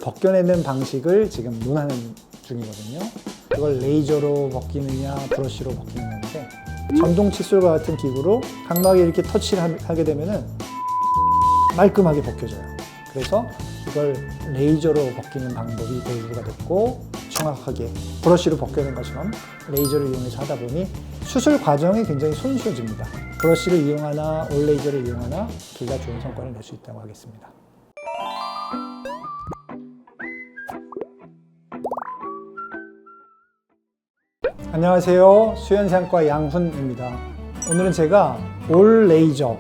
벗겨내는 방식을 지금 논하는 중이거든요. 그걸 레이저로 벗기느냐 브러쉬로 벗기느냐인데, 전동 칫솔과 같은 기구로 각막에 이렇게 터치를 하게 되면은 말끔하게 벗겨져요. 그래서 이걸 레이저로 벗기는 방법이 대두가 됐고, 정확하게 브러쉬로 벗겨낸 것처럼 레이저를 이용해서 하다 보니 수술 과정이 굉장히 손쉬워집니다. 브러쉬를 이용하나 올 레이저를 이용하나 둘 다 좋은 성과를 낼 수 있다고 하겠습니다. 안녕하세요. 수연상과 양훈입니다. 오늘은 제가 올 레이저,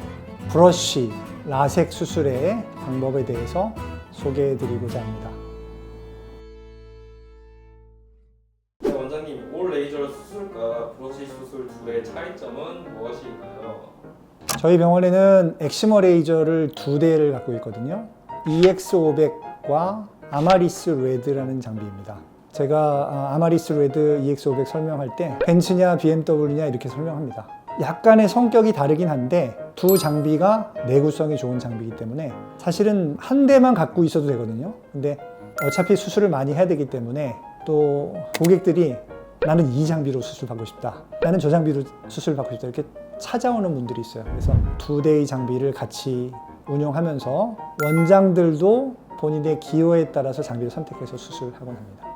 브러쉬, 라섹 수술의 방법에 대해서 소개해 드리고자 합니다. 네, 원장님, 올 레이저 수술과 브러쉬 수술 둘의 차이점은 무엇인가요? 저희 병원에는 엑시머 레이저를 두 대를 갖고 있거든요. EX500과 아마리스 레드라는 장비입니다. 제가 아마리스 레드 EX500 설명할 때 벤츠냐 BMW냐 이렇게 설명합니다. 약간의 성격이 다르긴 한데 두 장비가 내구성이 좋은 장비이기 때문에 사실은 한 대만 갖고 있어도 되거든요. 근데 어차피 수술을 많이 해야 되기 때문에 또 고객들이 나는 이 장비로 수술 받고 싶다, 나는 저 장비로 수술 받고 싶다, 이렇게 찾아오는 분들이 있어요. 그래서 두 대의 장비를 같이 운용하면서 원장들도 본인의 기호에 따라서 장비를 선택해서 수술하곤 합니다.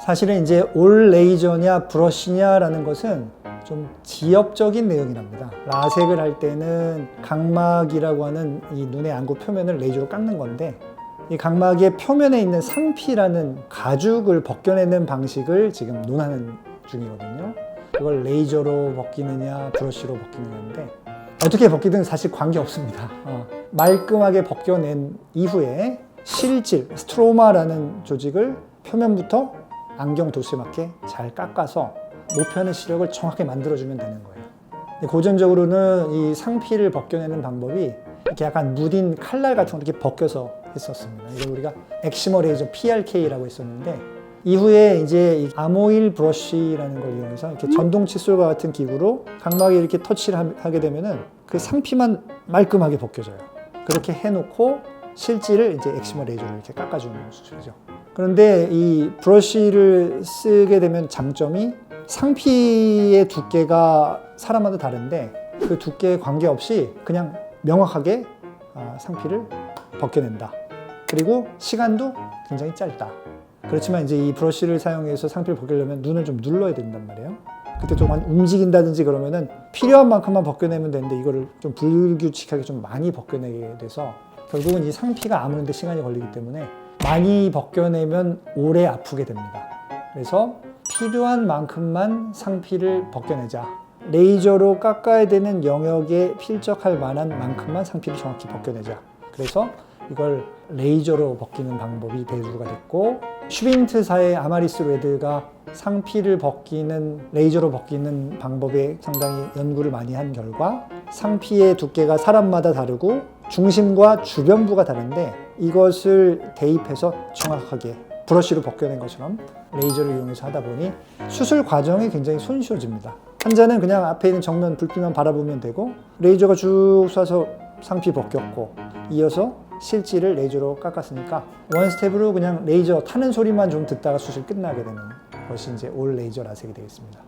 사실은 이제 올 레이저냐 브러쉬냐라는 것은 좀 지엽적인 내용이랍니다. 라섹을 할 때는 각막이라고 하는 이 눈의 안구 표면을 레이저로 깎는 건데, 이 각막의 표면에 있는 상피라는 가죽을 벗겨내는 방식을 지금 논하는 중이거든요. 그걸 레이저로 벗기느냐 브러쉬로 벗기느냐인데, 어떻게 벗기든 사실 관계없습니다. 말끔하게 벗겨낸 이후에 실질, 스트로마라는 조직을 표면부터 안경 도수에 맞게 잘 깎아서 목표하는 시력을 정확하게 만들어주면 되는 거예요. 고전적으로는 이 상피를 벗겨내는 방법이 이렇게 약간 무딘 칼날 같은 거 이렇게 벗겨서 했었습니다. 이걸 우리가 엑시머 레이저 PRK라고 했었는데, 이후에 이제 이 아모일 브러쉬라는 걸 이용해서 이렇게 전동 칫솔과 같은 기구로 각막에 이렇게 터치를 하게 되면은 그 상피만 말끔하게 벗겨져요. 그렇게 해놓고 실질을 이제 엑시머 레이저로 이렇게 깎아주는 수술이죠. 그런데 이 브러쉬를 쓰게 되면 장점이 상피의 두께가 사람마다 다른데 그 두께에 관계없이 그냥 명확하게 상피를 벗겨낸다. 그리고 시간도 굉장히 짧다. 그렇지만 이제 이 브러쉬를 사용해서 상피를 벗기려면 눈을 좀 눌러야 된단 말이에요. 그때 좀 움직인다든지 그러면은 필요한 만큼만 벗겨내면 되는데, 이거를 좀 불규칙하게 좀 많이 벗겨내게 돼서 결국은 이 상피가 아무는데 시간이 걸리기 때문에 많이 벗겨내면 오래 아프게 됩니다. 그래서 필요한 만큼만 상피를 벗겨내자. 레이저로 깎아야 되는 영역에 필적할 만한 만큼만 상피를 정확히 벗겨내자. 그래서 이걸 레이저로 벗기는 방법이 대두가 됐고, 슈빈트사의 아마리스 레드가 상피를 벗기는 레이저로 벗기는 방법에 상당히 연구를 많이 한 결과, 상피의 두께가 사람마다 다르고 중심과 주변부가 다른데 이것을 대입해서 정확하게 브러쉬로 벗겨낸 것처럼 레이저를 이용해서 하다 보니 수술 과정이 굉장히 손쉬워집니다. 환자는 그냥 앞에 있는 정면 불빛만 바라보면 되고, 레이저가 쭉 쏴서 상피 벗겼고 이어서 실질을 레이저로 깎았으니까 원 스텝으로 그냥 레이저 타는 소리만 좀 듣다가 수술 끝나게 되는 것이 이제 올 레이저 라섹이 되겠습니다.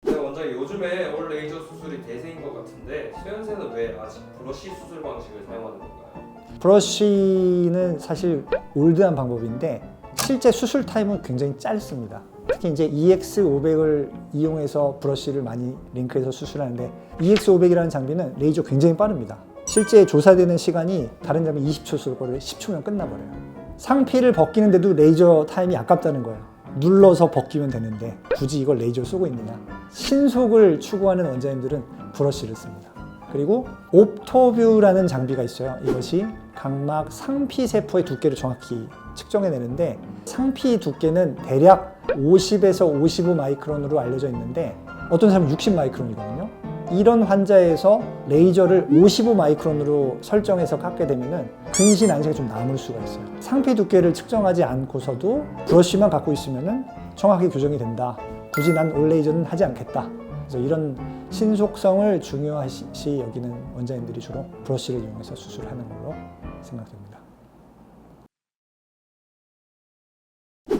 네, 원장님, 요즘에 올 레이저 수술이 대세인 것 같은데 수연세는 왜 아직 브러쉬 수술 방식을 사용하는 건가요? 브러쉬는 사실 올드한 방법인데 실제 수술 타임은 굉장히 짧습니다. 특히 이제 EX500을 이용해서 브러쉬를 많이 링크해서 수술하는데, EX500이라는 장비는 레이저 굉장히 빠릅니다. 실제 조사되는 시간이 다른 장비 20초 쓸 거를 10초면 끝나버려요. 상피를 벗기는데도 레이저 타임이 아깝다는 거예요. 눌러서 벗기면 되는데 굳이 이걸 레이저 쏘고 있느냐. 신속을 추구하는 원장님들은 브러쉬를 씁니다. 그리고 옵토뷰라는 장비가 있어요. 이것이 각막 상피 세포의 두께를 정확히 측정해내는데, 상피 두께는 대략 50에서 55 마이크론으로 알려져 있는데 어떤 사람은 60 마이크론이거든요. 이런 환자에서 레이저를 55 마이크론으로 설정해서 깎게 되면은 근시 난시가 좀 남을 수가 있어요. 상피 두께를 측정하지 않고서도 브러쉬만 갖고 있으면은 정확히 교정이 된다. 굳이 난 올 레이저는 하지 않겠다. 그래서 이런 신속성을 중요시 여기는 원장님들이 주로 브러쉬를 이용해서 수술하는 걸로 생각됩니다.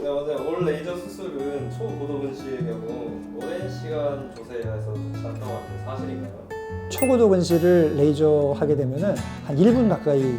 네, 맞아요. 올 레이저 수술은 초고도 근시의 경우 오랜 시간 조세해서 좋지 않다고 하는데 사실인가요? 초고도 근시를 레이저 하게 되면은 한 1분 가까이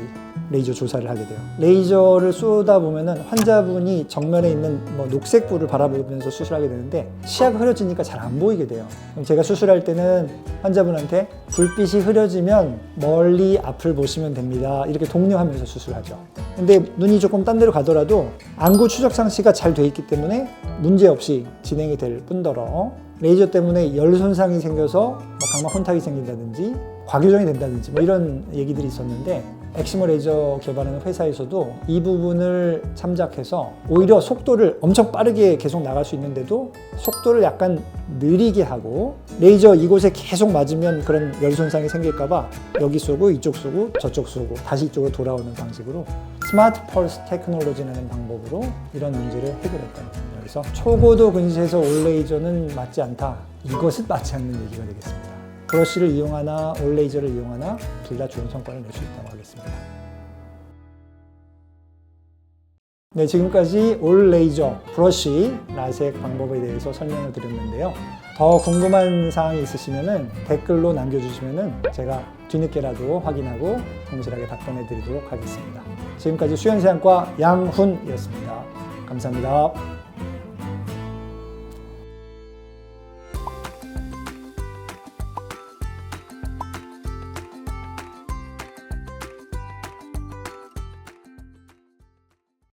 레이저 조사를 하게 돼요. 레이저를 쏘다 보면은 환자분이 정면에 있는 뭐 녹색 불을 바라보면서 수술하게 되는데 시야가 흐려지니까 잘 안 보이게 돼요. 그럼 제가 수술할 때는 환자분한테 불빛이 흐려지면 멀리 앞을 보시면 됩니다. 이렇게 독려하면서 수술하죠. 근데 눈이 조금 딴 데로 가더라도 안구 추적 상시가 잘 돼 있기 때문에 문제 없이 진행이 될 뿐더러 레이저 때문에 열 손상이 생겨서 뭐 각막 혼탁이 생긴다든지 과교정이 된다든지 뭐 이런 얘기들이 있었는데 엑시머 레이저 개발하는 회사에서도 이 부분을 참작해서 오히려 속도를 엄청 빠르게 계속 나갈 수 있는데도 속도를 약간 느리게 하고 레이저 이곳에 계속 맞으면 그런 열 손상이 생길까봐 여기 쏘고 이쪽 쏘고 저쪽 쏘고 다시 이쪽으로 돌아오는 방식으로 스마트 펄스 테크놀로지라는 방법으로 이런 문제를 해결했다는 겁니다. 그래서 초고도 근시에서 올 레이저는 맞지 않다. 이것은 맞지 않는 얘기가 되겠습니다. 브러쉬를 이용하나 올 레이저를 이용하나 둘 다 좋은 성과를 낼 수 있다고 하겠습니다. 네, 지금까지 올 레이저 브러쉬 라섹 방법에 대해서 설명을 드렸는데요. 더 궁금한 사항이 있으시면 댓글로 남겨주시면 제가 뒤늦게라도 확인하고 성실하게 답변해 드리도록 하겠습니다. 지금까지 수연세안과 양훈이었습니다. 감사합니다.